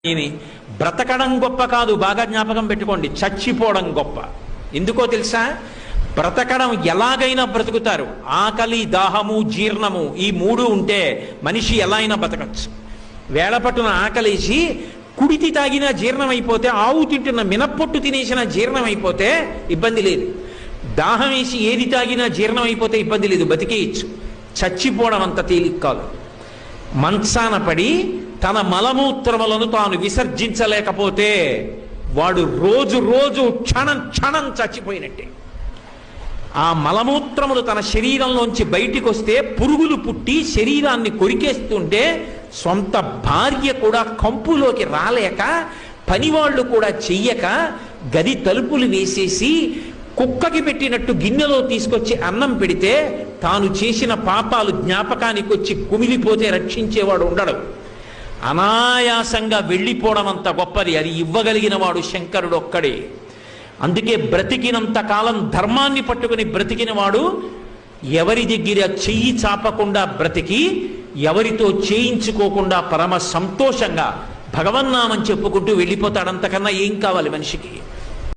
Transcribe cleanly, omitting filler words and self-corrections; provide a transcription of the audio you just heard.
ఇది బ్రతకడం గొప్ప కాదు, బాగా జ్ఞాపకం పెట్టుకోండి, చచ్చిపోవడం గొప్ప. ఎందుకో తెలుసా? బ్రతకడం ఎలాగైనా బ్రతుకుతారు. ఆకలి, దాహము, జీర్ణము ఈ మూడు ఉంటే మనిషి ఎలా అయినా బ్రతకచ్చు. వేళపట్టున ఆకలేసి కుడితి తాగినా జీర్ణం అయిపోతే, ఆవు తింటున్న మినప్పొట్టు తినేసిన జీర్ణం అయిపోతే ఇబ్బంది లేదు. దాహం వేసి ఏది తాగినా జీర్ణం అయిపోతే ఇబ్బంది లేదు, బతికేయచ్చు. చచ్చిపోవడం అంత తేలిక కాదు. మంచాన పడి తన మలమూత్రములను తాను విసర్జించలేకపోతే వాడు రోజు రోజు క్షణం క్షణం చచ్చిపోయినట్టే. ఆ మలమూత్రములు తన శరీరంలోంచి బయటికి వస్తే పురుగులు పుట్టి శరీరాన్ని కొరికేస్తుంటే సొంత భార్య కూడా కంపులోకి రాలేక, పనివాళ్లు కూడా చెయ్యక, గది తలుపులు వేసేసి కుక్కకి పెట్టినట్టు గిన్నెలో తీసుకొచ్చి అన్నం పెడితే తాను చేసిన పాపాలు జ్ఞాపకానికి వచ్చి కుమిలిపోతే రక్షించేవాడు ఉండడు. అనాయాసంగా వెళ్ళిపోవడం అంత గొప్పది. అది ఇవ్వగలిగిన వాడు శంకరుడు ఒక్కడే. అందుకే బ్రతికినంత కాలం ధర్మాన్ని పట్టుకుని బ్రతికిన వాడు ఎవరి దగ్గర చెయ్యి చాపకుండా బ్రతికి, ఎవరితో చేయించుకోకుండా పరమ సంతోషంగా భగవన్నామని చెప్పుకుంటూ వెళ్ళిపోతాడు. అంతకన్నా ఏం కావాలి మనిషికి?